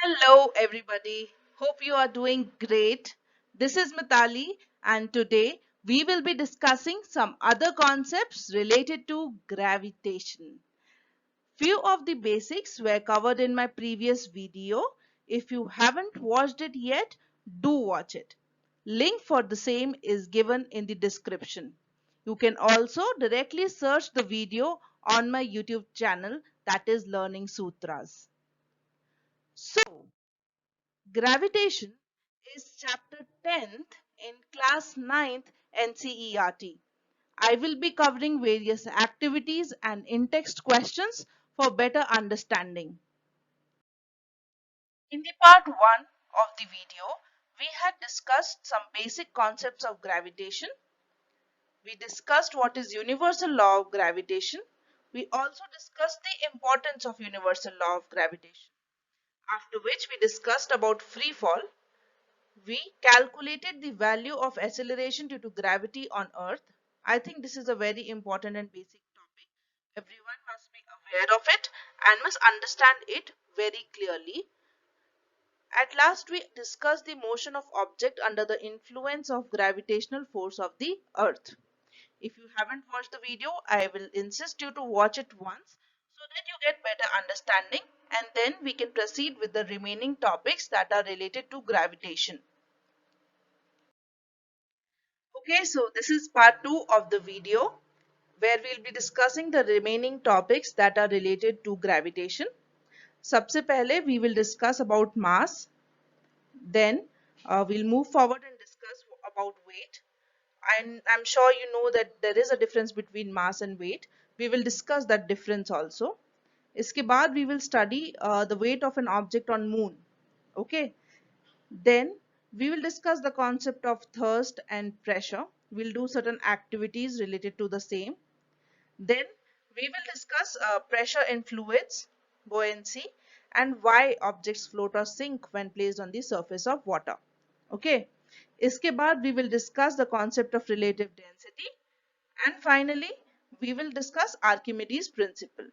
Hello, everybody. Hope you are doing great. This is Mitali, and today we will be discussing some other concepts related to gravitation. Few of the basics were covered in my previous video. If you haven't watched it yet, do watch it. Link for the same is given in the description. You can also directly search the video on my YouTube channel, that is Learning Sutras. So, gravitation is chapter 10th in class 9th NCERT. I will be covering various activities and in-text questions for better understanding. In the part 1 of the video, we had discussed some basic concepts of gravitation. We discussed what is universal law of gravitation. We also discussed the importance of universal law of gravitation. After which we discussed about free fall. We calculated the value of acceleration due to gravity on Earth. I think this is a very important and basic topic. Everyone must be aware of it and must understand it very clearly. At last, we discussed the motion of object under the influence of gravitational force of the Earth. If you haven't watched the video, I will insist you to watch it once so that you get better understanding, and then we can proceed with the remaining topics that are related to gravitation. Okay, so this is part 2 of the video where we'll be discussing the remaining topics that are related to gravitation. सबसे पहले we will discuss about mass. Then we'll move forward and discuss about weight. And I'm sure you know that there is a difference between mass and weight. We will discuss that difference also. इसके बाद we will study the weight of an object on moon. Okay. Then we will discuss the concept of thrust and pressure. We'll do certain activities related to the same. Then we will discuss pressure in fluids, buoyancy, and why objects float or sink when placed on the surface of water. Okay. इसके बाद we will discuss the concept of relative density, and finally we will discuss Archimedes principle.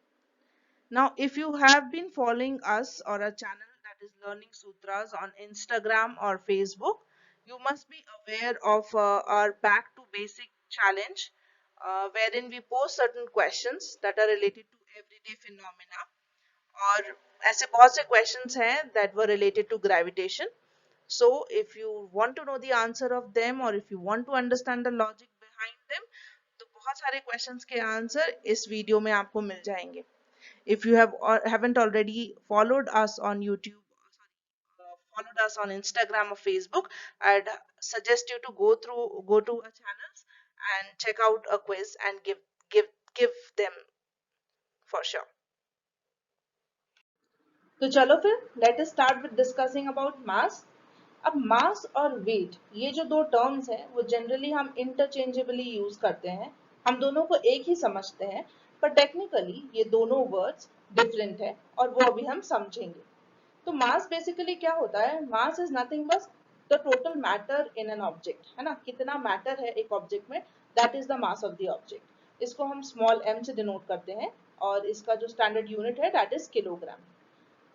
Now, if you have been following us or a channel that is Learning Sutras on Instagram or Facebook, you must be aware of our Back to Basic challenge, wherein we post certain questions that are related to everyday phenomena, और ऐसे बहुत से questions हैं that were related to gravitation. So, if you want to know the answer of them or if you want to understand the logic behind them, तो बहुत सारे questions के answer इस video में आपको मिल जाएंगे. If you haven't already followed us on YouTube, followed us on Instagram or Facebook, I'd suggest you to go to our channels and check out a quiz and give them for sure. तो चलो फिर let us start with discussing about mass. अब मास और wait ये जो दो terms हैं वो जनरली हम इंटरचेंजेबली यूज करते हैं. हम दोनों को एक ही समझते हैं, पर टेक्निकली ये दोनों वर्ड्स डिफरेंट है और वो अभी हम समझेंगे. तो मास बेसिकली क्या होता है? Mass is nothing but the total matter in an object, है ना. कितना मैटर है एक ऑब्जेक्ट में, that is the mass of the object. इसको हम स्मॉल m से डिनोट करते हैं और इसका जो स्टैंडर्ड यूनिट है that is kilogram.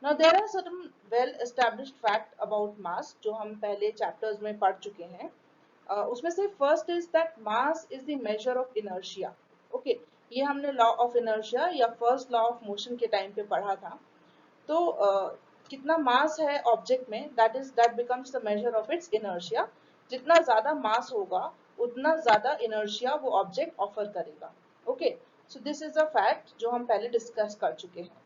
Now there are certain well established fact about mass जो हम पहले chapters में पढ़ चुके हैं. उसमें से first is that mass is the measure of inertia. Okay, ये हमने law of inertia या first law of motion के टाइम पे पढ़ा था. तो कितना मास है ऑब्जेक्ट में, that becomes the measure of its inertia. जितना ज्यादा मास होगा उतना ज्यादा inertia वो ऑब्जेक्ट ऑफर करेगा. Okay, so this is a fact जो हम पहले डिस्कस कर चुके हैं.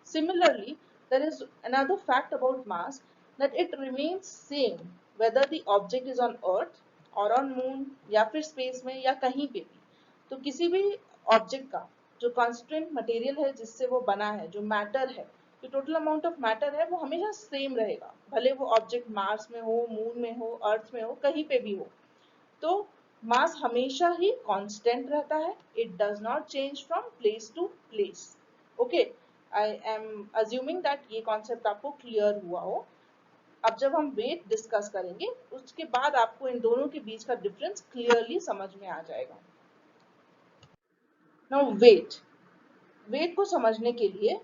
Similarly, there is another fact about mass, that it remains same whether the object is on earth or on moon या फिर space में या कहीं पे भी. तो किसी भी ऑब्जेक्ट का जो कॉन्स्टेंट मटेरियल है जिससे वो बना है, जो मैटर है, जो टोटल अमाउंट ऑफ मैटर है वो हमेशा सेम रहेगा, भले वो ऑब्जेक्ट मार्स में हो, मून में हो, अर्थ में हो, कहीं पे भी हो. तो मास हमेशा ही कांस्टेंट रहता है. It does not change from place to place. Okay, I am assuming that ये कॉन्सेप्ट आपको क्लियर हुआ हो. अब जब हम वेट डिस्कस करेंगे उसके बाद आपको इन दोनों के बीच का डिफरेंस क्लियरली समझ में आ जाएगा. नाउ वेट को समझने के लिए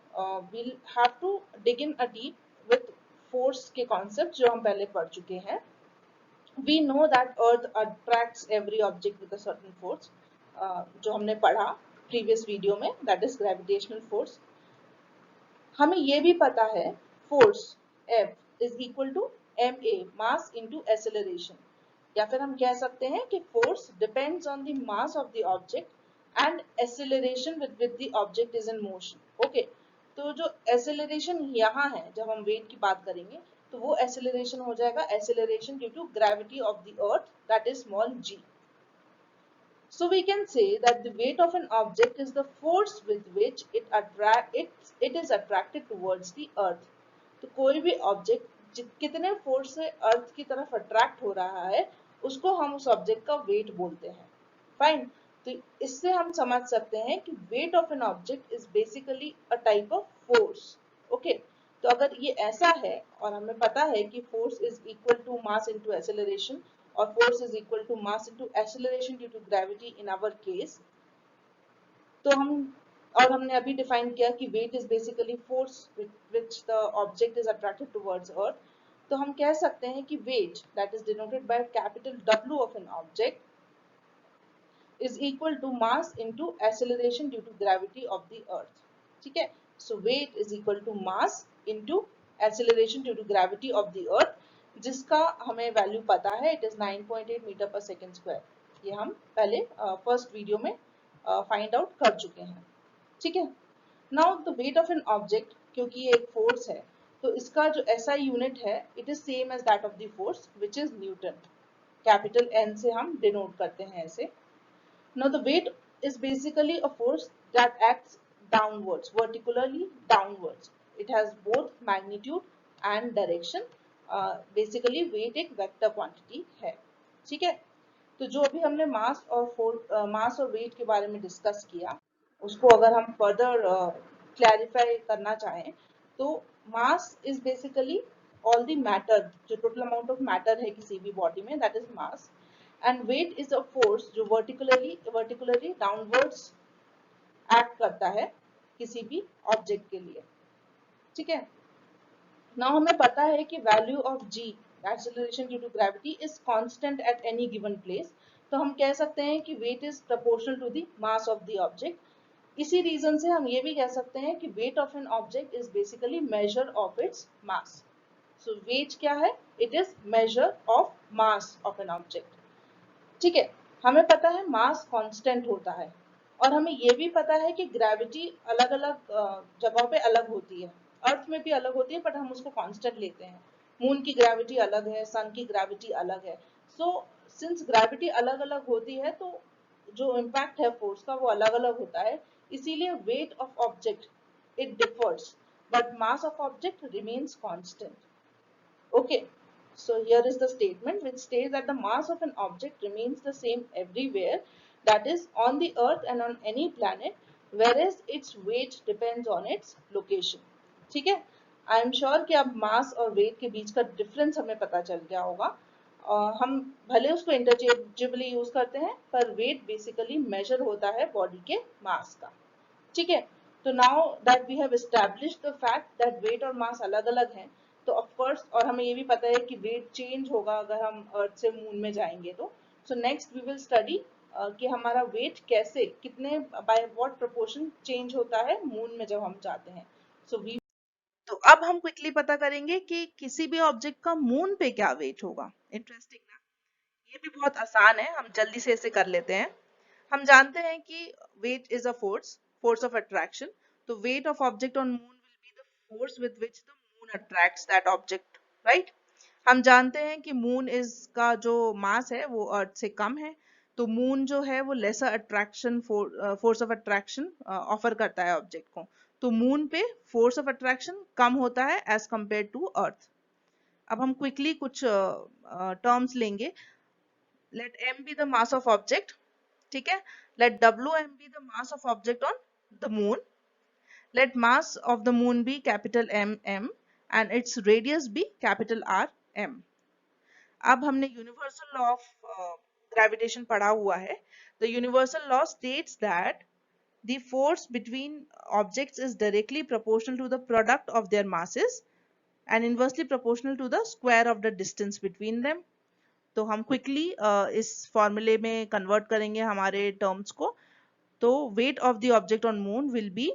we'll have to dig in a deep with force के कॉन्सेप्ट जो हम पहले पढ़ चुके हैं. We know that Earth attracts every object with a certain force, जो हमने पढ़ा previous वीडियो में, that is gravitational force. हमें ये भी पता है force F is equal to ma mass into acceleration, या फिर हम कह सकते हैं कि force depends on the mass of the object and acceleration with the object is in motion. Okay, तो जो acceleration यहाँ है, जब हम weight की बात करेंगे तो वो acceleration हो जाएगा acceleration due to gravity of the earth, that is small g. So we can say that the weight of an object is the force with which it is attracted towards the earth. तो कोई भी object कितने force से अर्थ की तरफ attract हो रहा है उसको हम उस ऑब्जेक्ट का वेट बोलते हैं. फाइन. तो इससे हम समझ सकते हैं कि weight of an object is basically a type of force. Okay, तो अगर ये ऐसा है और हमें पता है कि force is equal to mass into acceleration और force is equal to mass into acceleration due to gravity in our case, तो हमने अभी डिफाइन किया कि weight is basically force with which the object is attracted towards earth. तो हम कह सकते हैं कि weight that is denoted by capital W of an object is equal to mass into acceleration due to gravity of the earth. ठीक है, so weight is equal to mass into acceleration due to gravity of the earth, जिसका हमें value पता है, it is 9.8 metre per second square. ये हम पहले first video में फाइंड आउट कर चुके हैं. ठीक है, now the weight of an object, क्योंकि ये एक फोर्स है तो इसका जो SI यूनिट है it is same as that of the force which is newton. Capital N से हम डिनोट करते हैं ऐसे. Now the weight is basically a force that acts downwards, vertically downwards. It has both magnitude and direction. Basically weight एक vector quantity है. ठीक है, तो जो अभी हमने मास और वेट के बारे में डिस्कस किया उसको अगर हम फर्दर क्लैरिफाई करना चाहें तो mass is basically all the matter, जो टोटल अमाउंट ऑफ मैटर है किसी भी बॉडी में, that is mass. And weight is a force जो वर्टिकुलरली डाउनवर्ड्स एक्ट करता है किसी भी ऑब्जेक्ट के लिए. ठीक है, नाउ हमें पता है कि value of g acceleration due to gravity is constant at any given place. तो हम कह सकते हैं कि weight is proportional to the mass of the object. इसी रीजन से हम ये भी कह सकते हैं कि weight of an object is basically measure of its mass. So weight क्या है? It is measure of mass of an object. ठीक है, हमें पता है मास कांस्टेंट होता है और हमें ये भी पता है कि ग्रेविटी अलग अलग जगहों पे अलग होती है. अर्थ में भी अलग होती है बट हम उसको कांस्टेंट लेते हैं. मून की ग्रेविटी अलग है, सन की ग्रेविटी अलग है. सो सिंस ग्रेविटी अलग अलग होती है तो जो इम्पैक्ट है फोर्स का वो अलग अलग होता है. इसीलिए weight of object it differs but mass of object remains constant. Okay, so here is the statement which states that the mass of an object remains the same everywhere, that is on the earth and on any planet, whereas its weight depends on its location. ठीक है, आई am sure कि अब मास और wait के बीच का difference हमें पता चल गया होगा. हम भले उसको इंटरचेंजेबली यूज करते हैं पर वेट बेसिकली मेजर होता है बॉडी के मास का. ठीक है, तो now that we have established the fact that weight और मास अलग अलग हैं, तो ऑफ कोर्स और हमें ये भी पता है कि वेट चेंज होगा अगर हम अर्थ से मून में जाएंगे तो. So next we will study कि हमारा वेट कैसे, कितने बाय व्हाट प्रोपोर्शन चेंज होता है मून में जब हम जाते हैं. तो अब हम क्विकली पता करेंगे कि किसी भी ऑब्जेक्ट का मून पे क्या वेट होगा. इंटरेस्टिंग ना? ये भी बहुत आसान है, हम जल्दी से इसे कर लेते हैं. हम जानते हैं कि weight is a force of attraction. तो weight of object on moon will be the force with which the moon attracts that object, right? हम जानते हैं कि मून इज का जो मास है वो अर्थ से कम है, तो मून जो है वो lesser attraction force of attraction offer करता है ऑब्जेक्ट को. तो मून पे फोर्स ऑफ अट्रैक्शन कम होता है एज कंपेयर टू अर्थ. अब हम क्विकली कुछ टर्म्स लेंगे. Let m be the mass of object. ठीक है, let Wm be the mass of object on the moon. Let mass of the moon be capital M and its radius be capital R M. अब हमने universal law of gravitation पढ़ा हुआ है. The universal law states that the force between objects is directly proportional to the product of their masses and inversely proportional to the square of the distance between them. तो हम quickly इस फॉर्मूले में convert करेंगे हमारे terms को. तो weight of the object on moon will be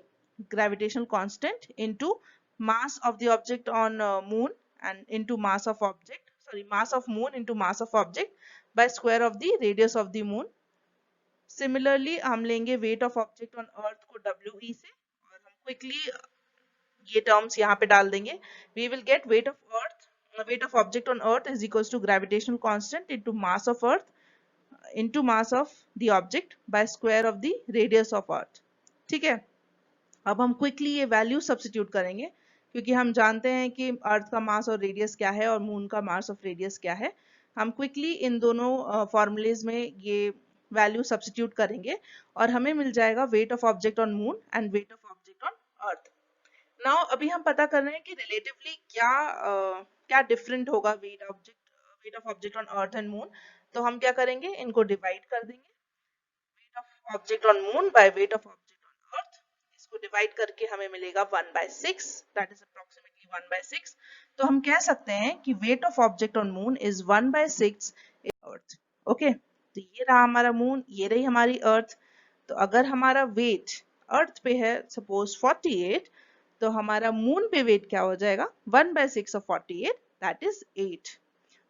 gravitational constant into mass of the object on moon and into mass of object, sorry, mass of moon into mass of object by square of the radius of the moon. Similarly हम लेंगे weight of object on earth को we से और हम quickly ये terms यहाँ पे डाल देंगे. We will get weight of object on earth is equals to gravitational constant into mass of earth into mass of the object by square of the radius of earth. ठीक है. अब हम quickly ये value substitute करेंगे क्योंकि हम जानते हैं कि अर्थ का मास और रेडियस क्या है और मून का मास ऑफ रेडियस क्या है. हम क्विकली इन दोनों फॉर्मूलेज में ये वैल्यू सब्स्टिट्यूट करेंगे और हमें मिल जाएगा weight of object on moon and weight of object on earth. Now अभी हम पता कर रहे हैं कि रिलेटिवली क्या डिफरेंट होगा weight of object on earth and moon. तो हम क्या करेंगे, इनको डिवाइड कर देंगे. Weight of object on moon by weight of object on earth, इसको डिवाइड करके हमें मिलेगा 1/6, दैट इज अप्रोक्सीमेटली 1/6. तो हम कह सकते हैं कि weight of object on moon is 1/6 earth. Okay, तो ये रहा हमारा मून, ये रही हमारी अर्थ. तो अगर हमारा वेट अर्थ पे है सपोज 48, तो हमारा मून पे वेट क्या हो जाएगा, 1/6 ऑफ 48, दैट इज 8.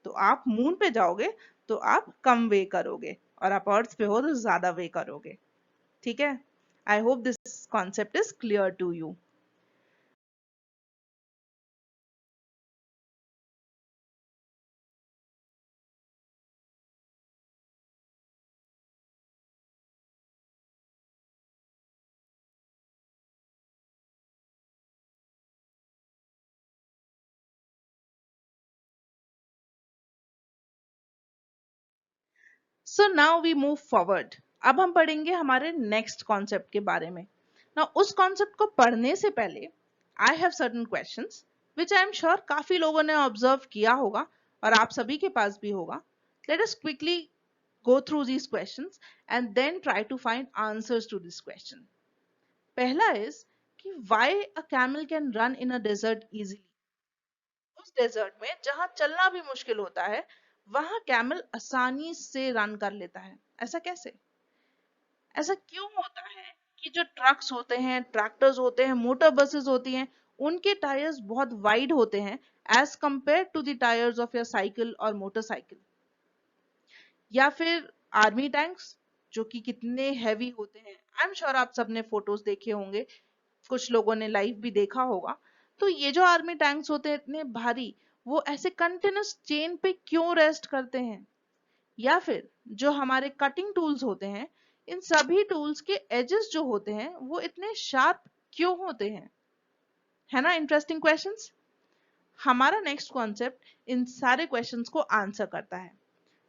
तो आप मून पे जाओगे तो आप कम वे करोगे और आप अर्थ पे हो तो ज्यादा वे करोगे. ठीक है. I hope this concept is clear to you. So now we move forward. अब हम पढ़ेंगे हमारे नेक्स्ट कॉन्सेप्ट के बारे में. ना उस कॉन्सेप्ट को पढ़ने से पहले I have certain questions which I am sure काफी लोगों ने ऑब्जर्व किया होगा और आप सभी के पास भी होगा. Let us quickly go through these questions and then try to find answers to this question. पहला is कि why a camel can run in a desert easily. उस डेजर्ट में जहां चलना भी मुश्किल होता है वहां कैमल आसानी से रन कर लेता है. ऐसा कैसे, ऐसा क्यों होता है कि जो ट्रक्स होते हैं, ट्रैक्टर्स होते हैं, मोटर बसेस होती हैं, उनके टायर्स बहुत वाइड होते हैं as compared to the tyres of your cycle और मोटरसाइकिल. या फिर आर्मी टैंक्स जो कि कितने हैवी होते हैं. आई एम श्योर आप सबने फोटोज देखे होंगे, कुछ लोगों ने लाइव भी देखा होगा. तो ये जो आर्मी टैंक्स होते हैं इतने भारी, वो ऐसे कंटिन्यूस चेन पे क्यों रेस्ट करते हैं. या फिर जो हमारे कटिंग टूल्स होते हैं, इन सभी टूल्स के एजेस जो होते हैं वो इतने शार्प क्यों होते हैं. है ना इंटरेस्टिंग क्वेश्चंस. हमारा नेक्स्ट कॉन्सेप्ट इन सारे क्वेश्चंस को आंसर करता है.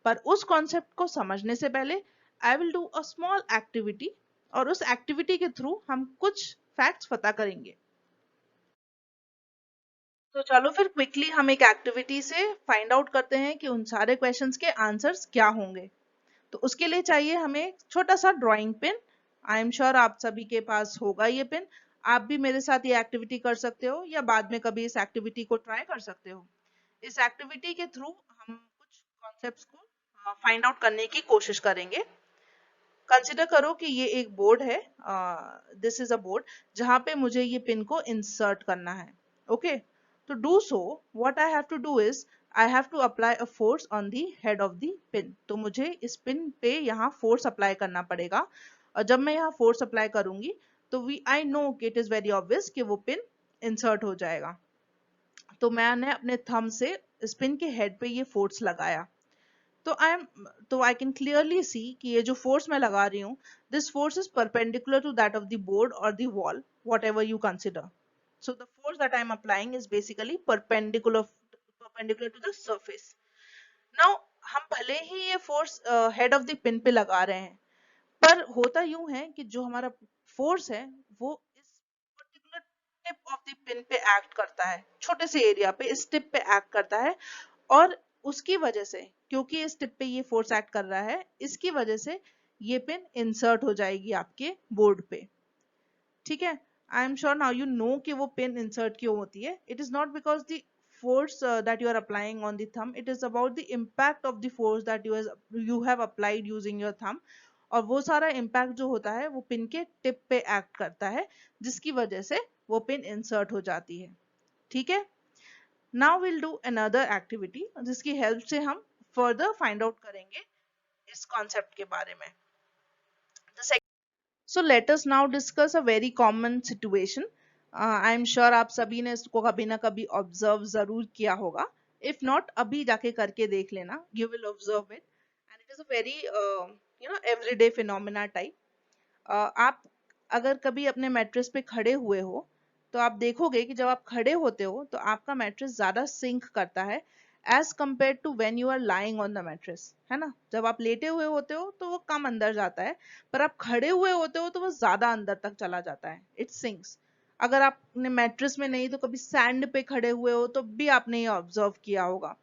पर उस कॉन्सेप्ट को समझने से पहले I will do a small activity और उस एक्टिविटी के थ्रू हम कुछ फैक्ट्स पता करेंगे. तो चलो फिर क्विकली हम एक एक्टिविटी से फाइंड आउट करते हैं कि उन सारे क्वेश्चंस के आंसर्स क्या होंगे. तो उसके लिए चाहिए हमें छोटा सा drawing pen. I am sure आप सभी के पास होगा ये पेन. आप भी मेरे साथ ये एक्टिविटी कर सकते हो या बाद में कभी इस एक्टिविटी को ट्राई कर सकते हो. इस एक्टिविटी के थ्रू हम कुछ कॉन्सेप्ट्स को फाइंड आउट करने की कोशिश करेंगे. कंसिडर करो कि ये एक बोर्ड है, दिस इज अ बोर्ड जहां पे मुझे ये पिन को इंसर्ट करना है. ओके, तो do so what I have to do is I have to apply a force on the head of the pin. तो मुझे इस पिन पे यहाँ फोर्स अप्लाई करना पड़ेगा और जब मैं यहाँ फोर्स अप्लाई करूंगी तो वी आई नो कि इट इज वेरी ऑब्वियस कि वो पिन इंसर्ट हो जाएगा. तो मैंने अपने थंब से इस पिन के हेड पे ये फोर्स लगाया. तो आई कैन क्लियरली सी कि ये जो फोर्स मैं लगा रही हूँ, this force is perpendicular to that of the board और the wall, whatever you consider. So the force that I am applying is basically perpendicular to the surface. Now हम भले ही ये force head of the pin पे लगा रहे हैं, पर होता यूं है कि जो हमारा फोर्स है वो इस particular tip of the pin पे एक्ट करता है, छोटे से एरिया पे इस टिप पे एक्ट करता है. और उसकी वजह से, क्योंकि इस टिप पे ये फोर्स एक्ट कर रहा है, इसकी वजह से ये पिन इंसर्ट हो जाएगी आपके बोर्ड पे. ठीक है. आई am sure now you know कि वो पिन इंसर्ट क्यों होती है. It is not because the force that you are applying on the thumb, it is about the impact of the force that you have applied using your thumb, और वो सारा impact जो होता है वो पिन के टिप पे act करता है, जिसकी वजह से वो पिन इंसर्ट हो जाती है। ठीक है, now will do another activity जिसकी हेल्प से हम फर्दर फाइंड आउट करेंगे इस कॉन्सेप्ट के बारे में। So let us now discuss a very common situation. I am sure आप सभी ने इसको कभी ना कभी ऑब्जर्व जरूर किया होगा। If not, अभी जाके करके देख लेना, you will observe it, and it is a very everyday phenomena type. आप अगर कभी अपने मैट्रेस पे खड़े हुए हो तो आप देखोगे कि जब आप खड़े होते हो तो आपका मैट्रेस ज्यादा सिंक करता है as compared to when you are lying on the mattress, है ना। जब आप लेटे हुए होते हो तो वो कम अंदर जाता है, पर आप खड़े हुए होते हो तो वो ज्यादा अंदर तक चला जाता है, इट सिंक्स। अगर आपने मैट्रेस में नहीं तो कभी सैंड पे खड़े हुए हो तो भी आपने ये ऑब्जर्व किया होगा।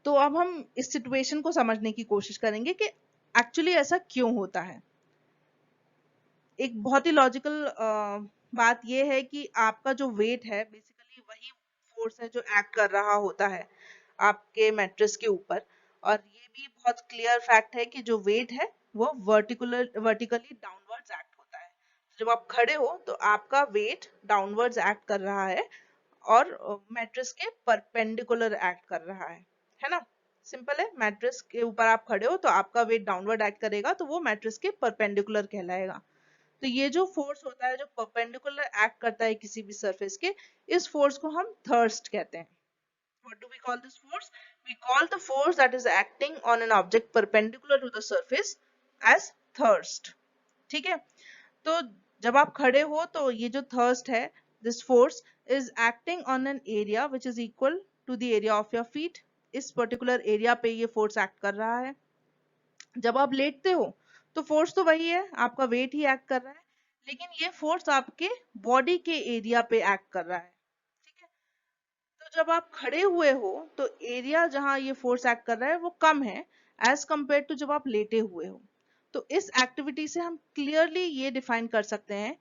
तो अब हम इस सिचुएशन को समझने की कोशिश करेंगे कि एक्चुअली ऐसा क्यों होता है। एक बहुत ही लॉजिकल बात यह है कि आपका जो वेट है बेसिकली वही फोर्स है जो एक्ट कर रहा होता है आपके मैट्रेस के ऊपर, और ये भी बहुत क्लियर फैक्ट है कि जो वेट है वो वर्टिकली डाउनवर्ड्स एक्ट होता है। जब आप खड़े हो तो आपका वेट डाउनवर्ड्स एक्ट कर रहा है और मैट्रेस के परपेंडिकुलर एक्ट कर रहा है ना। सिंपल है, मैट्रेस के ऊपर आप खड़े हो तो आपका वेट डाउनवर्ड एक्ट करेगा तो वो मैट्रेस के परपेंडिकुलर कहलाएगा। तो ये जो फोर्स होता है जो परपेंडिकुलर एक्ट करता है किसी भी सरफेस के, इस फोर्स को हम थर्स्ट कहते हैं। What do we call this force? We call the force that is acting on an object perpendicular to the surface as thrust. ठीक है, तो जब आप खड़े हो तो ये जो थर्स्ट है, this force is acting on an area which is equal to the area of your feet. इस पर्टिकुलर एरिया पे ये फोर्स एक्ट कर रहा है। जब आप लेटते हो तो फोर्स तो वही है, आपका वेट ही एक्ट कर रहा है, लेकिन ये फोर्स आपके बॉडी के एरिया पे एक्ट कर रहा है। ठीक है, तो जब आप खड़े हुए हो तो एरिया जहां ये फोर्स एक्ट कर रहा है वो कम है एज कंपेयर टू जब आप लेटे हुए हो। तो इस एक्टिविटी से हम क्लियरली ये डिफाइन कर सकते हैं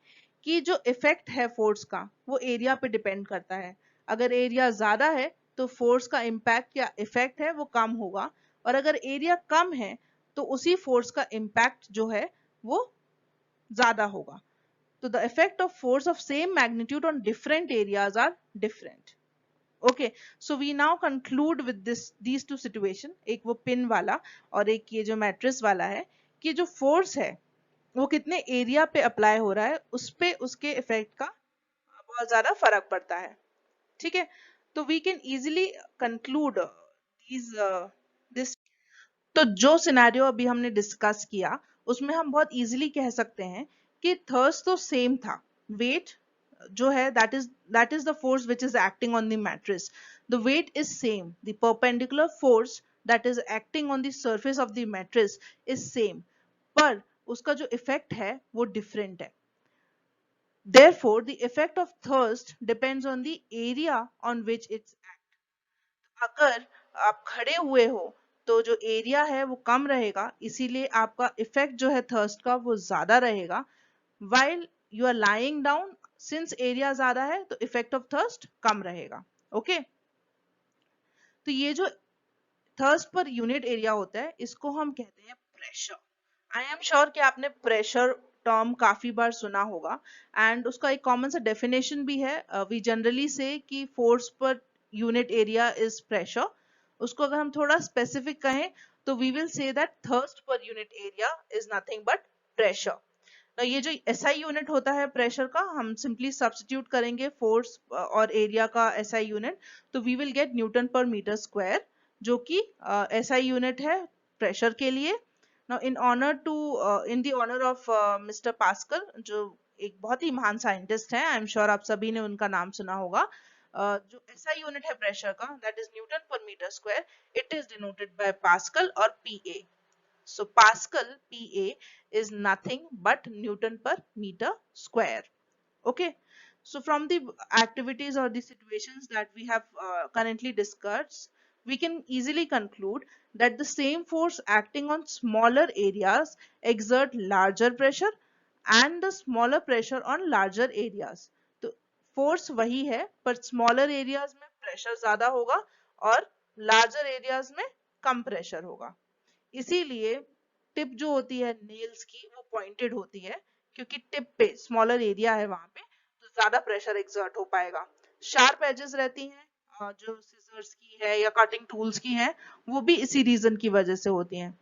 कि जो इफेक्ट है फोर्स का वो एरिया पे डिपेंड करता है। अगर एरिया ज्यादा है तो फोर्स का इम्पैक्ट या इफेक्ट है वो कम होगा, और अगर एरिया कम है तो उसी फोर्स का इम्पैक्ट जो है वो ज्यादा होगा। तो the effect of force of same magnitude on different areas are different. Okay, so we now conclude with these two situation, एक वो पिन वाला और एक ये जो मैट्रेस वाला है, कि जो फोर्स है वो कितने एरिया पे अप्लाई हो रहा है उस पे उसके इफेक्ट का बहुत ज्यादा फर्क पड़ता है। ठीक है, तो we can easily conclude this. तो जो सिनेरियो अभी हमने डिस्कस किया उसमें हम बहुत इजीली कह सकते हैं कि थर्स्ट तो सेम था, वेट जो है that is the force which is acting on the mattress, the weight is same, the perpendicular force that is acting on the surface of the mattress is same, पर उसका जो effect है वो different है। therefore the effect of thirst depends on the area on which it's acting। अगर आप खड़े हुए हो तो जो एरिया है वो कम रहेगा, इसीलिए आपका इफेक्ट जो है थर्स्ट का वो ज्यादा रहेगा। while you are lying down, since area ज्यादा है तो इफेक्ट ऑफ थर्स्ट कम रहेगा। ओके, तो ये जो थर्स्ट पर यूनिट एरिया होता है इसको हम कहते हैं प्रेशर। आई एम श्योर कि आपने प्रेशर टर्म काफी बार सुना होगा, एंड उसका एक कॉमन सा डेफिनेशन भी है। वी जनरली से कि फोर्स पर यूनिट एरिया इज प्रेशर। उसको अगर हम थोड़ा स्पेसिफिक कहें तो we will say that thrust per unit area is nothing but pressure. तो ये जो एसआई यूनिट होता है प्रेशर का, हम सिंपली सब्स्टिट्यूट करेंगे फोर्स और एरिया का एसआई यूनिट, तो we will get newton per metre square, जो कि एसआई यूनिट है प्रेशर के लिए। Now in the honour of Mister Pascal, जो एक बहुत ही महान साइंटिस्ट हैं, आई एम श्योर आप सभी ने उनका नाम सुना होगा। जो एसआई यूनिट है प्रेशर का that is newton per metre square, it is denoted by pascal और Pa. So Pascal PA is nothing but Newton per meter square. Okay. So from the activities or the situations that we have currently discussed, we can easily conclude that the same force acting on smaller areas exert larger pressure and the smaller pressure on larger areas. तो force वही है पर smaller areas में pressure ज्यादा होगा और larger areas में कम pressure होगा। इसीलिए टिप जो होती है नेल्स की वो पॉइंटेड होती है, क्योंकि टिप पे स्मॉलर एरिया है वहां पे, तो ज्यादा प्रेशर एक्सर्ट हो पाएगा। शार्प एजेस रहती हैं जो सिजर्स की है या कटिंग टूल्स की है, वो भी इसी रीजन की वजह से होती हैं।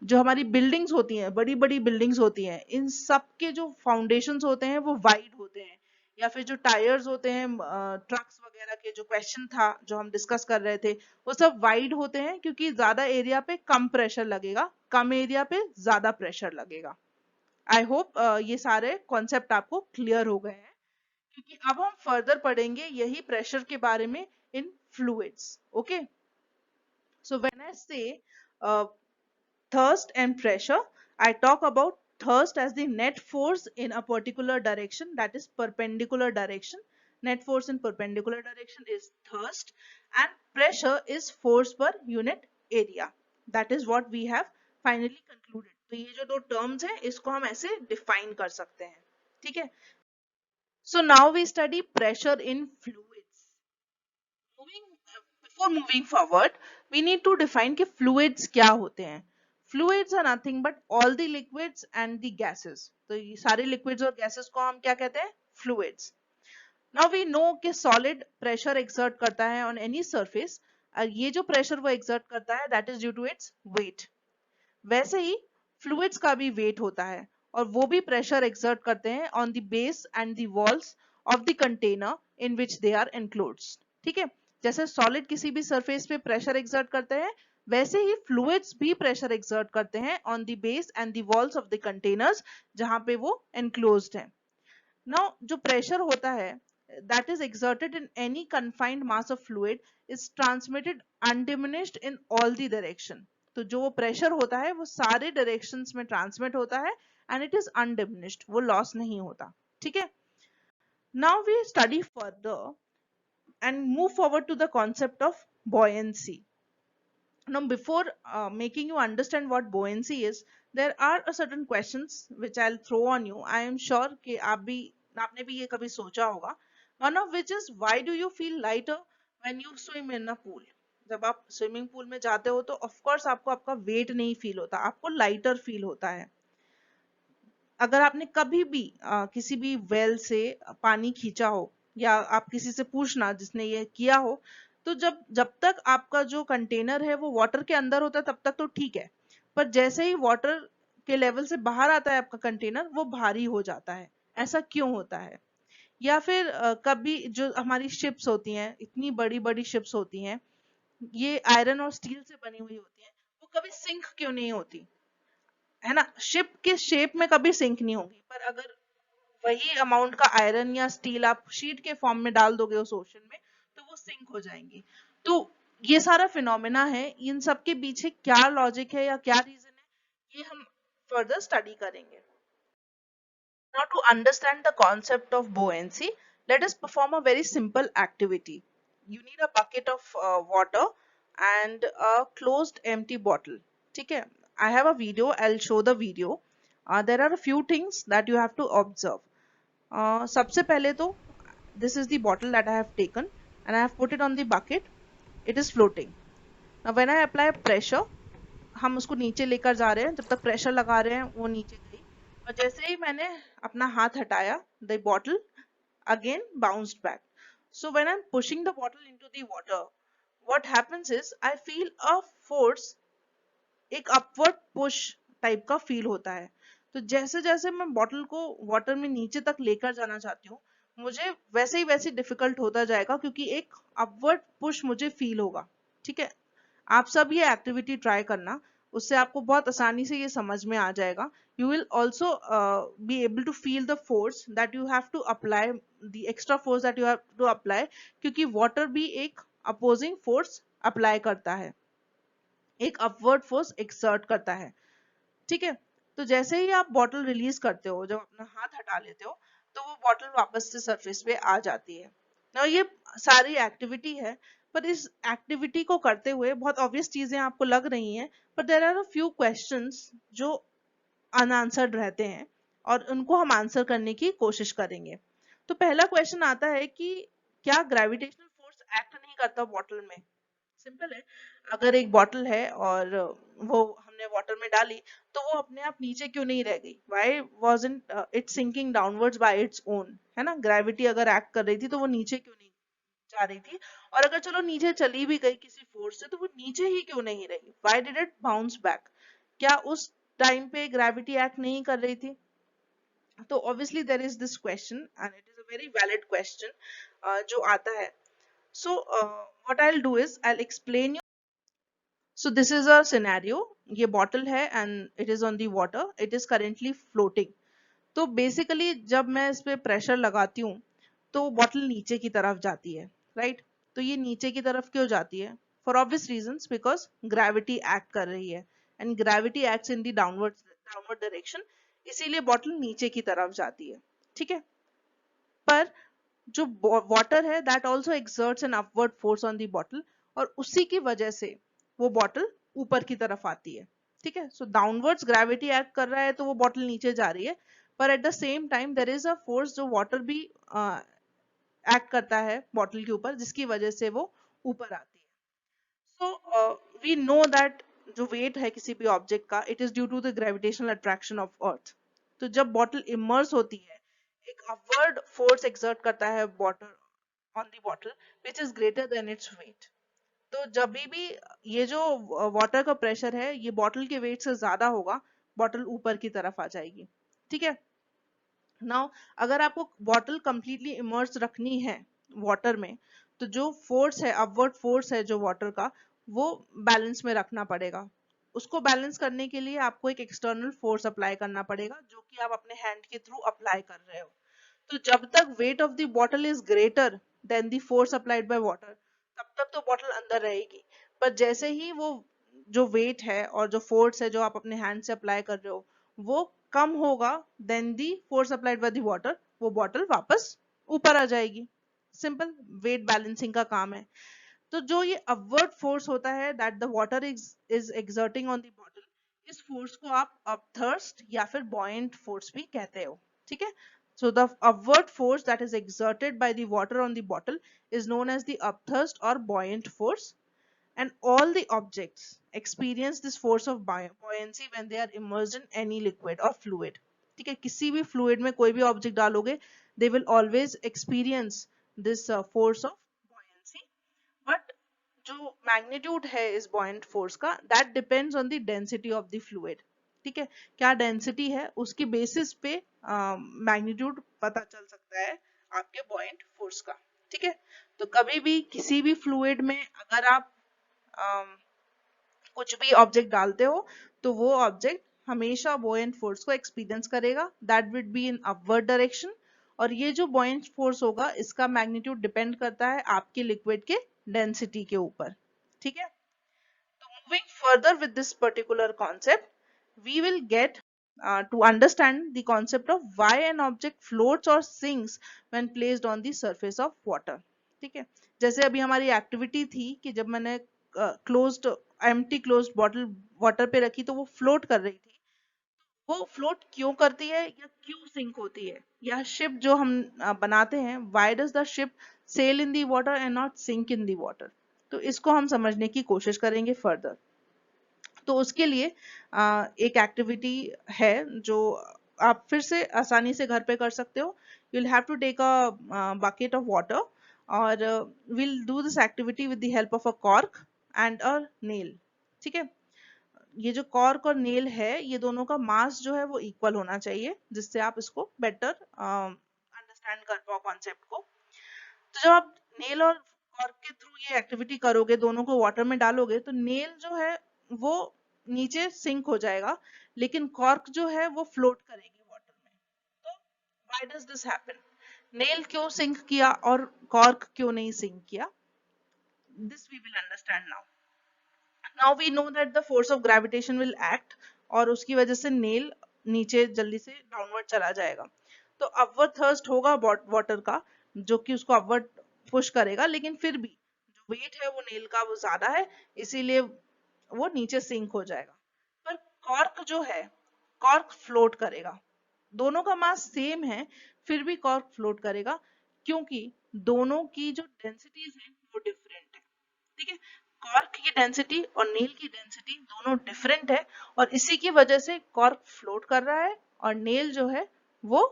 जो हमारी बिल्डिंग्स होती हैं, बड़ी बड़ी बिल्डिंग्स होती हैं, इन सब के जो फाउंडेशंस होते हैं वो वाइड होते हैं, या फिर जो टायर्स होते हैं ट्रक्स वगैरह के, जो क्वेश्चन था जो हम डिस्कस कर रहे थे, वो सब वाइड होते हैं क्योंकि ज्यादा एरिया पे कम प्रेशर लगेगा, कम एरिया पे ज्यादा प्रेशर लगेगा। आई होप ये सारे कॉन्सेप्ट आपको क्लियर हो गए हैं, क्योंकि अब हम फर्दर पढ़ेंगे यही प्रेशर के बारे में in fluids. Okay, so when I say thirst and pressure, I talk about thirst as the net force in a particular direction, that is perpendicular direction. Net force in perpendicular direction is thirst, and pressure is force per unit area. That is what we have finally concluded. तो ये जो दो terms हैं इसको हम ऐसे define कर सकते हैं, ठीक है? So now we study pressure in fluids. Before moving forward, we need to define कि fluids क्या होते हैं. Fluids are nothing but all the liquids and the gases. तो ये सारे liquids और gases को हम क्या कहते हैं? Fluids. Now we know कि solid pressure exert करता है on any surface. और ये जो pressure वो exert करता है, that is due to its weight. वैसे ही fluids का भी weight होता है और वो भी pressure exert करते हैं on the base and the walls of the container in which they are enclosed. ठीक है, जैसे सॉलिड किसी भी सरफेस पे प्रेशर एक्सर्ट करते हैं, वैसे ही फ्लूइड्स भी प्रेशर एक्सर्ट करते हैं on the base and the walls of the containers जहां पे वो एनक्लोज्ड है। नाउ जो प्रेशर होता है that is exerted in any confined mass of fluid is transmitted undiminished in all the direction. तो जो वो प्रेशर होता है वो सारे डायरेक्शंस में ट्रांसमिट होता है एंड इट इज अनडिमिनिश्ड, वो लॉस नहीं होता। ठीक है, now we study further and move forward to the concept of buoyancy. Now, before making you understand what buoyancy is, there are a certain questions which I'll throw on you. I am sure कि आपने भी ये कभी सोचा होगा. One of which is, why do you feel lighter when you swim in a pool? जब आप swimming pool में जाते हो तो ऑफ कोर्स आपको आपका वेट नहीं फील होता, आपको लाइटर फील होता है। अगर आपने कभी भी किसी भी वेल से पानी खींचा हो या आप किसी से पूछना जिसने ये किया हो, तो जब तक आपका जो कंटेनर है वो वाटर के अंदर होता है तब तक तो ठीक है, पर जैसे ही वाटर के लेवल से बाहर आता है आपका कंटेनर, वो भारी हो जाता है। ऐसा क्यों होता है? या फिर कभी जो हमारी शिप्स होती हैं, इतनी बड़ी बड़ी शिप्स होती हैं, ये आयरन और स्टील से बनी हुई होती हैं, वो कभी सिंक क्यों नहीं होती? है ना, शिप के शेप में कभी सिंक नहीं होगी, पर अगर वही अमाउंट का आयरन या स्टील आप शीट के फॉर्म में डाल दोगे उस ओशन में, तो वो सिंक हो जाएंगी। तो ये सारा फिनोमेना है, इन सब के पीछे क्या लॉजिक है या क्या रीजन है, ये हम फर्दर स्टडी करेंगे। Now, to understand the concept of buoyancy, let us perform a very simple activity. You need a bucket of water and a closed empty bottle. ठीक है, I have a video, I'll show the video. There are a few things that you have to observe. सबसे पहले तो this is the bottle that I have taken and I have put it on the bucket. It is floating. Now when I apply pressure, हम उसको नीचे लेकर जा रहे हैं, जब तक प्रेशर लगा रहे हैं वो नीचे गई, और जैसे ही मैंने अपना हाथ हटाया, the bottle again bounced back. So when I'm pushing the bottle into the water, what happens is I feel a force, एक अपवर्ड पुश टाइप का फील होता है। तो जैसे जैसे मैं बॉटल को वाटर में नीचे तक लेकर जाना चाहती हूँ, मुझे वैसे ही वैसे डिफिकल्ट होता जाएगा, क्योंकि एक अपवर्ड पुश मुझे फील होगा। ठीक है, आप सब ये एक्टिविटी ट्राई करना, उससे आपको बहुत आसानी से ये समझ में आ जाएगा। You will also be able to feel the force that you have to apply, the extra force that you have to apply, क्योंकि वाटर भी एक अपोजिंग फोर्स अप्लाई करता है, एक अपवर्ड फोर्स एक्सर्ट करता है। ठीक है, तो जैसे ही आप बॉटल रिलीज करते हो, जब अपना हाथ हटा लेते हो, तो वो बॉटल वापस से सरफेस पे आ जाती है ना। ये सारी एक्टिविटी है, पर इस एक्टिविटी को करते हुए बहुत ऑब्वियस चीजें आपको लग रही हैं, पर there are a few questions जो अनआंसर्ड रहते हैं और उनको हम आंसर करने की कोशिश करेंगे। तो पहला क्वेश्चन आता है कि क्या ग्रेविटेशनल फोर्स एक्ट नहीं नहीं करता बॉटल में? सिंपल है, अगर एक बॉटल है और वो हमने वाटर में डाली तो वो अपने आप नीचे क्यों नहीं रह गई? Why wasn't it sinking downwards by its own? है ना, ग्रेविटी अगर एक्ट कर रही थी तो वो नीचे क्यों नहीं जा रही थी? और अगर चलो नीचे चली भी गई किसी फोर्स से तो वो नीचे ही क्यों नहीं रही? Why did it bounce back? क्या उस टाइम पे ग्रेविटी एक्ट नहीं कर रही थी? तो obviously there is this question and it is a very valid question जो आता है. So what I'll do is I'll explain you. So this is a scenario. ये bottle है and it is on the water. It is currently floating. तो basically जब मैं इस पे pressure लगाती हूँ तो bottle नीचे की तरफ जाती है, right? तो ये नीचे की तरफ क्यों जाती है? For obvious reasons, because gravity act कर रही है and gravity acts in the downward direction. इसीलिए bottle नीचे की तरफ जाती है, ठीक है? पर जो वाटर है that also exerts N upward force on the bottle और उसी की वजह से वो बॉटल ऊपर की तरफ आती है, ठीक है? सो डाउनवर्ड्स ग्रेविटी एक्ट कर रहा है तो वो बॉटल नीचे जा रही है, पर at the same time there is a force जो वाटर भी एक्ट करता है बॉटल के ऊपर जिसकी वजह से वो ऊपर आती है. सो वी नो दैट जो वेट है किसी भी ऑब्जेक्ट का it is due to the gravitational attraction of earth. तो जब बॉटल इमर्स होती है एक अपवर्ड फोर्स एक्सर्ट करता है water on the bottle which is greater then its weight. तो जब भी ये जो वाटर का प्रेशर है ये बॉटल के वेट से ज्यादा होगा, बॉटल ऊपर की तरफ आ जाएगी, ठीक है? नाउ अगर आपको बॉटल कंप्लीटली इमर्स रखनी है वाटर में तो जो फोर्स है अपवर्ड फोर्स है जो वाटर का वो बैलेंस में रखना पड़ेगा. उसको बैलेंस करने के लिए आपको एक एक्सटर्नल फोर्स अप्लाई करना पड़ेगा जो कि आप अपने हैंड के थ्रू अप्लाई कर रहे हो. तो जब तक wait of the bottle is greater than the force applied by water तब तक तो बॉटल अंदर रहेगी. पर जैसे ही वो जो वेट है और जो फोर्स है जो आप अपने हैंड से अप्लाई कर रहे हो वो कम होगा then the force applied by the water, वो बॉटल वापस ऊपर आ जाएगी. सिंपल वेट बैलेंसिंग का काम है. तो जो ये अपवर्ड फोर्स होता है that the water is exerting on the bottle, इस फोर्स को आप अपथर्स्ट या फिर बॉयंट फोर्स भी कहते हो, ठीक है? So the upward force that is exerted by the water on the bottle is known as the upthrust or buoyant force, and all the objects experience this force of buoyancy when they are immersed in any liquid or fluid. ठीक है, किसी भी fluid में कोई भी object डालोगे they will always experience this force of buoyancy. But जो magnitude है इस buoyant force का that depends on the density of the fluid. ठीक है, क्या डेंसिटी है उसकी बेसिस पे मैग्नीट्यूड पता चल सकता है आपके buoyant force का, ठीक है? तो कभी भी किसी भी फ्लूइड में अगर आप कुछ भी ऑब्जेक्ट डालते हो तो वो ऑब्जेक्ट हमेशा buoyant फोर्स को एक्सपीरियंस करेगा that will be in upward direction. और ये जो buoyant फोर्स होगा इसका मैग्नीट्यूड डिपेंड करता है आपके लिक्विड के डेंसिटी के ऊपर, ठीक है? तो moving further with this particular concept, we will get to understand the concept of why an object floats or sinks when placed on the surface of water. ठीक है, जैसे अभी हमारी एक्टिविटी थी कि जब मैंने closed empty closed bottle water पे रखी तो वो फ्लोट कर रही थी. वो फ्लोट क्यों करती है या क्यों सिंक होती है, या शिप जो हम बनाते हैं why does the ship sail in the water and not sink in the water, तो इसको हम समझने की कोशिश करेंगे फर्दर. तो उसके लिए एक एक्टिविटी है जो आप फिर से आसानी से घर पे कर सकते हो. You will have to take a bucket of water और will do this activity with the help of a cork and a nail. ठीक है, ये जो कॉर्क और नेल है ये दोनों का मास जो है वो इक्वल होना चाहिए जिससे आप इसको बेटर अंडरस्टैंड कर पाओ कॉन्सेप्ट को. तो जब आप नेल और कॉर्क के थ्रू ये एक्टिविटी करोगे दोनों को वाटर में डालोगे तो नेल जो है वो नीचे सिंक हो जाएगा लेकिन कॉर्क जो है वो फ्लोट करेगी वाटर में. तो why does this happen? Nail क्यों सिंक किया और कॉर्क क्यों नहीं सिंक किया? This we will understand now. Now we know that the force of gravitation will act और उसकी वजह से नेल नीचे जल्दी से डाउनवर्ड चला जाएगा. तो अपवर्ड थर्स्ट होगा वाटर का जो कि उसको अपवर्ड पुश करेगा, लेकिन फिर भी जो वेट है वो नेल का वो ज्यादा है इसीलिए वो नीचे सिंक हो जाएगा. पर कॉर्क जो है कॉर्क फ्लोट करेगा. दोनों का मास सेम है फिर भी कॉर्क फ्लोट करेगा क्योंकि दोनों की जो डेंसिटीज है वो डिफरेंट की डेंसिटी और नेल की डेंसिटी दोनों डिफरेंट है और इसी की वजह से कॉर्क फ्लोट कर रहा है और नेल जो है वो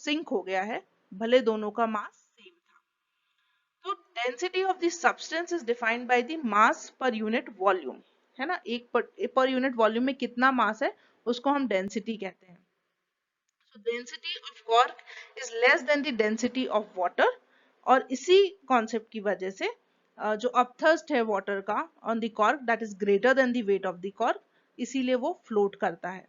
सिंक हो गया है, भले दोनों का मास सेम था। तो density of the substance is defined by the mass per unit volume, है ना, एक पर यूनिट वॉल्यूम में कितना मास है उसको हम डेंसिटी कहते हैं। So density of cork is less than the density of water और इसी कॉन्सेप्ट की वजह से जो अपथर्स्ट है वाटर का on the cork that is greater than the weight of the cork, इसीलिए वो फ्लोट करता है।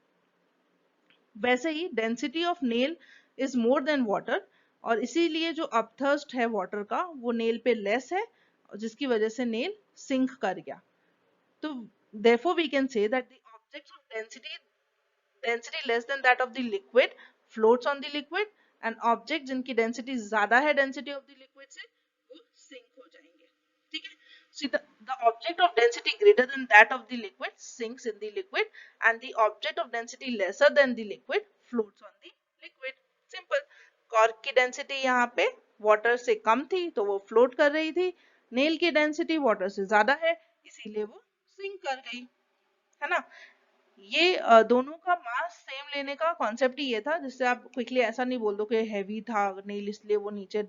वैसे ही density of nail is more than water और इसीलिए जो अपथर्स्ट है वाटर का वो नेल पे लेस है जिसकी वजह से नेल सिंक कर गया। तो therefore we can say that the objects of density less than that of the liquid floats on the liquid and object जिनकी डेंसिटी ज्यादा है डेंसिटी ऑफ द लिक्विड से वो सिंक हो जाएंगे। ठीक है, so the object of density greater than that of the liquid sinks in the liquid and the object of density lesser than the liquid floats on the liquid। Simple, cork की density यहाँ पे water से कम थी तो वो float कर रही थी, नेल की डेंसिटी वाटर से ज्यादा है इसीलिए वो सिंक कर गई, है ना। ये दोनों का मास सेम लेने का कॉन्सेप्ट ही ये था, जिससे आप क्विकली ऐसा नहीं बोल दो कि हैवी था नेल इसलिए वो नीचे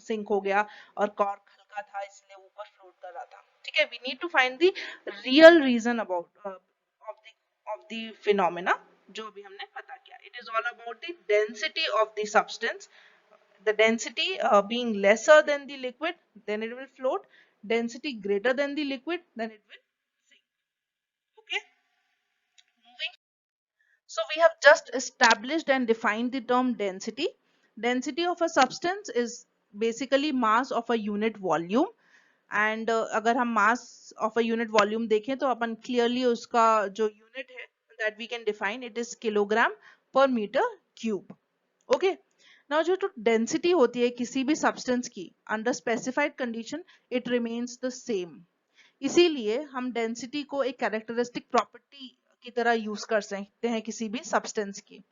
सिंक हो गया और कॉर्क हल्का था इसलिए ऊपर फ्लोट कर रहा था। ठीक है, we need to find the real reason about of the phenomena जो अभी हमने पता किया। It is all about the density of the substance, the density being lesser than the liquid then it will float, density greater than the liquid then it will sink। Okay, moving. So we have just established and defined the term density. Density of a substance is basically mass of a unit volume and अगर हम mass of a unit volume देखें तो अपन clearly उसका जो unit है that we can define it is kilogram per meter cube। Okay, now जो तो density होती है किसी भी substance की under specified condition it remains the same। इसीलिए हम डेंसिटी को एक कैरेक्टरिस्टिक प्रॉपर्टी की तरह यूज कर सकते हैं किसी भी सब्सटेंस की।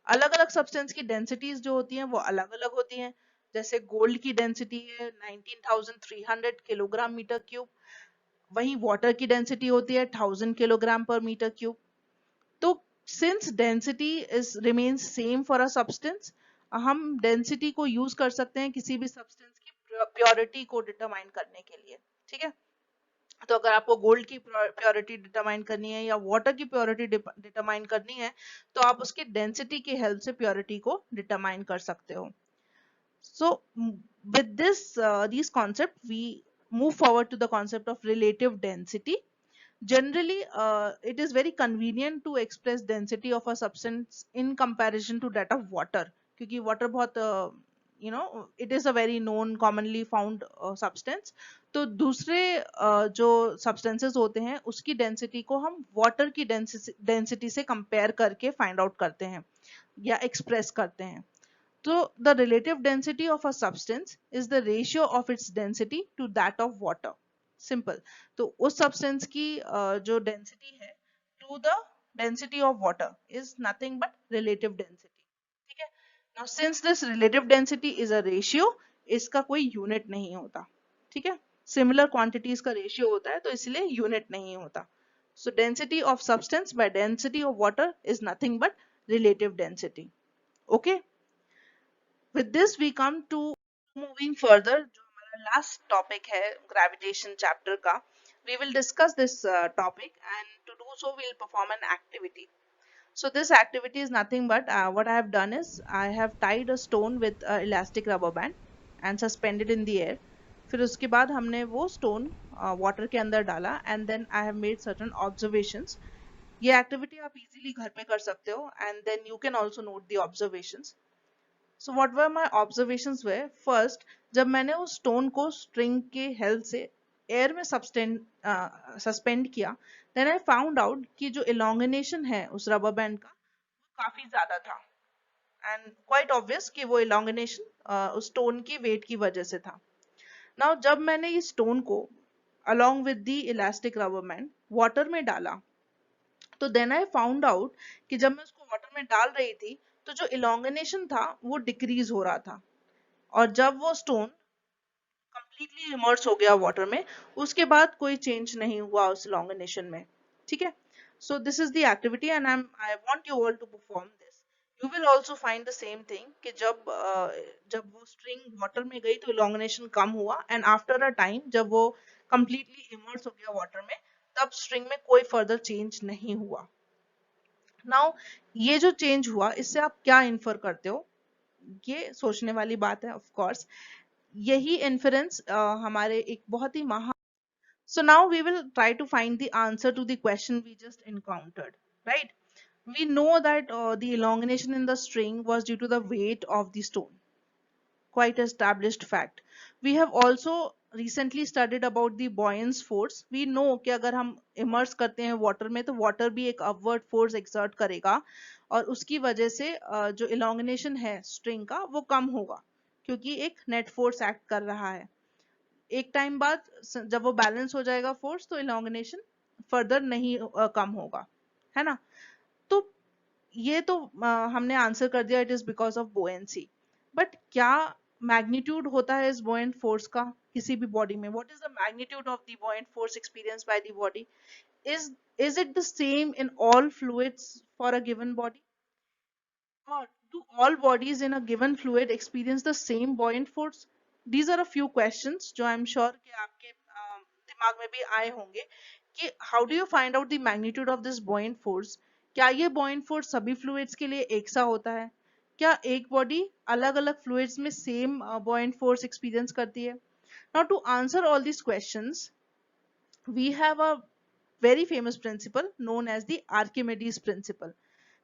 अलग अलग सब्सटेंस की डेंसिटीज जो होती हैं वो अलग अलग होती हैं, जैसे गोल्ड की डेंसिटी है 19,300 किलोग्राम मीटर क्यूब, वहीं वाटर की डेंसिटी होती है 1000 किलोग्राम पर मीटर क्यूब। तो since density is remains same for a substance, हम डेंसिटी को यूज कर सकते हैं किसी भी सब्सटेंस की प्योरिटी को डिटरमाइन करने के लिए। ठीक है, तो अगर आपको गोल्ड की प्योरिटी डिटरमाइन करनी है या वाटर की प्योरिटी डिटरमाइन करनी है तो आप उसकी डेंसिटी की हेल्प से प्योरिटी को डिटरमाइन कर सकते हो। So with these concept we move forward to the concept of relative density। Generally it is very convenient to express density of a substance in comparison to that of water, क्योंकि water बहुत it is a very known commonly found substance। तो दूसरे जो substances होते हैं उसकी density को हम water की density से compare करके find out करते हैं या express करते हैं। तो the relative density of a substance is the ratio of its density to that of water। Simple, तो उस substance की जो density है to the density of water is nothing but relative density। ठीक है, now since this relative density is a ratio, इसका कोई unit नहीं होता। ठीक है, similar quantities का ratio होता है तो इसलिए unit नहीं होता। So density of substance by density of water is nothing but relative density। Okay, with this we come to moving further, जो हमारा last topic है gravitation chapter का, we will discuss this topic and to do so we will perform an activity। So this activity is nothing but what I have done is I have tied a stone with elastic rubber band and suspended in the air। फिर उसके बाद हमने वो stone water के अंदर डाला and then I have made certain observations। ये activity आप easily घर पे कर सकते हो and then you can also note the observations। So what were my observations were, first जब मैंने उस stone को string के help से एयर में सस्पेंड किया देन आई फाउंड आउट कि जो इलोंगेशन है उस रबर बैंड का वो काफी ज्यादा था एंड क्वाइट ऑब्वियस कि वो इलोंगेशन उस स्टोन की वेट की वजह से था। नाउ जब मैंने इस स्टोन को along with the elastic rubber band water में डाला तो देन आई फाउंड आउट कि जब मैं उसको वाटर में डाल रही थी तो जो इलोंगेशन था वो डिक्रीज हो रहा था और जब वो स्टोन कंप्लीटली इमर्स हो गया वाटर में, उसके बाद कोई चेंज नहीं हुआ उस इलॉन्गेशन में, ठीक है। So this is the activity and I want you all to perform this. You will also find the same thing कि जब वो स्ट्रिंग वाटर में गई तो इलॉन्गेशन कम हुआ, एंड आफ्टर अ टाइम जब वो कंप्लीटली इमर्स हो गया वाटर में, तब स्ट्रिंग में कोई फर्दर चेंज नहीं हुआ। नाउ ये जो चेंज हुआ, इससे आप क्या इन्फर करते हो, ये सोचने वाली बात है ऑफ कोर्स। यही इन्फरेंस हमारे एक बहुत ही महान, so now we will try to find the answer to the question we just encountered, right? We know that the elongation in the string was due to the weight of the stone, quite established fact. We have also recently studied about the buoyance force. We know कि अगर हम immerse करते हैं water में तो water भी एक upward force exert करेगा, और उसकी वजह से जो elongation है string का वो कम होगा, क्योंकि एक net force act कर रहा है। एक टाइम बाद जब वो बैलेंस हो जाएगा फोर्स, तो इलॉन्गेशन फर्दर नहीं कम होगा, है ना। तो ये तो हमने आंसर कर दिया, it is because of buoyancy. But क्या मैग्नीट्यूड होता है इस बोएंट फोर्स का किसी भी बॉडी में? What is the magnitude of the buoyant force experience by the body? Is it the same in all fluids for a given body, or do all bodies in a given fluid experience the same buoyant force? These are a few questions जो I'm sure कि आपके दिमाग में भी आए होंगे कि how do you find out the magnitude of this buoyant force? क्या ये buoyant force सभी fluids के लिए एक सा होता है? क्या एक body अलग अलग fluids में same buoyant force experience करती है? Now to answer all these questions, we have a very famous principle known as the Archimedes principle.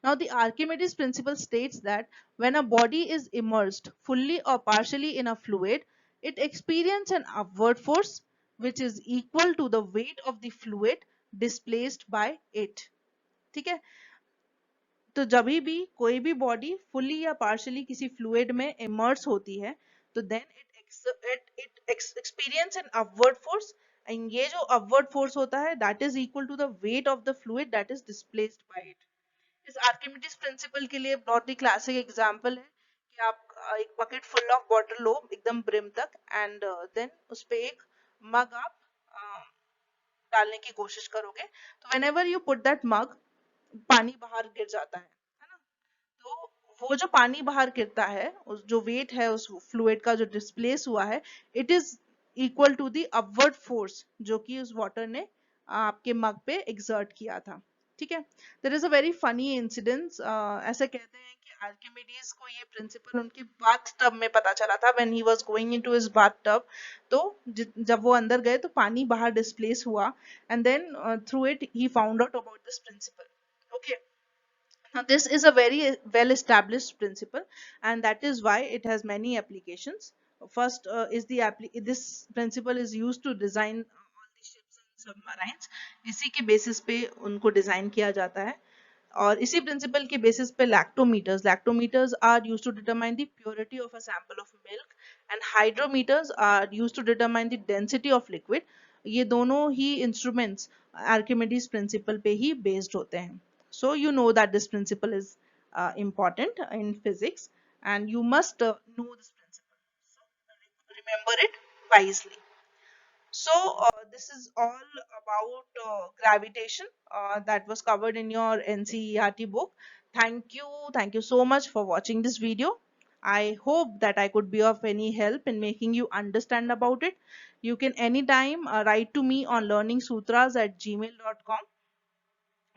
Now, the Archimedes principle states that when a body is immersed fully or partially in a fluid, it experiences an upward force which is equal to the weight of the fluid displaced by it. ठीक है? तो जब भी कोई भी body fully या partially किसी fluid में इमर्स होती है, तो then it experience an upward force, and ये जो अपवर्ड फोर्स होता है that is equal to the weight of the fluid that is displaced by it. इस आर्किमिडीज प्रिंसिपल के लिए बहुत ही क्लासिक एग्जांपल है कि आप एक बकेट फुल ऑफ वाटर लो एकदम ब्रिम तक, एंड देन उस पे एक मग आप डालने की कोशिश करोगे, तो व्हेनेवर यू पुट दैट मग, पानी बाहर गिर जाता है ना। तो वो जो पानी बाहर गिरता है, उस जो वेट है उस फ्लूइड का जो डिस्प्लेस हुआ है, it is equal to the upward force जो कि उस वाटर ने आपके मग पे एक्सर्ट किया था, ठीक है। There is a very funny incidence. ऐसे कहते हैं कि आर्किमिडीज को ये प्रिंसिपल उनके बाथ टब में पता चला था, when he was going into his bath tub. तो जब वो अंदर गए तो पानी बाहर डिस्प्लेस हुआ, and then through it he found out about this principle. Okay, now this is a very well established principle, and that is why it has many applications. First is this principle is used to design all the ships and submarines. इसी के basis पे उनको design किया जाता है, और इसी principle के basis पे lactometers are used to determine the purity of a sample of milk, and hydrometers are used to determine the density of liquid. ये दोनों ही instruments Archimedes principle पे ही based होते हैं. So you know that this principle is important in physics, and you must know this principle. So remember it wisely. So this is all about gravitation that was covered in your NCERT book. Thank you so much for watching this video. I hope that I could be of any help in making you understand about it. You can anytime write to me on learningsutras@gmail.com.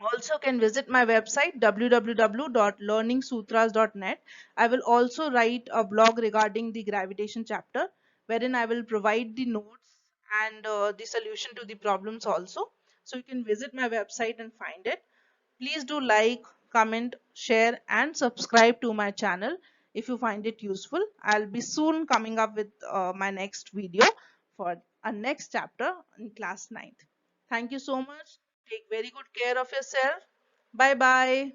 Also can visit my website www.learningsutras.net. I will also write a blog regarding the gravitation chapter, wherein I will provide the notes and the solution to the problems also. So you can visit my website and find it. Please do like, comment, share and subscribe to my channel if you find it useful. I'll be soon coming up with my next video for a next chapter in class 9th. Thank you so much. Take very good care of yourself. Bye bye.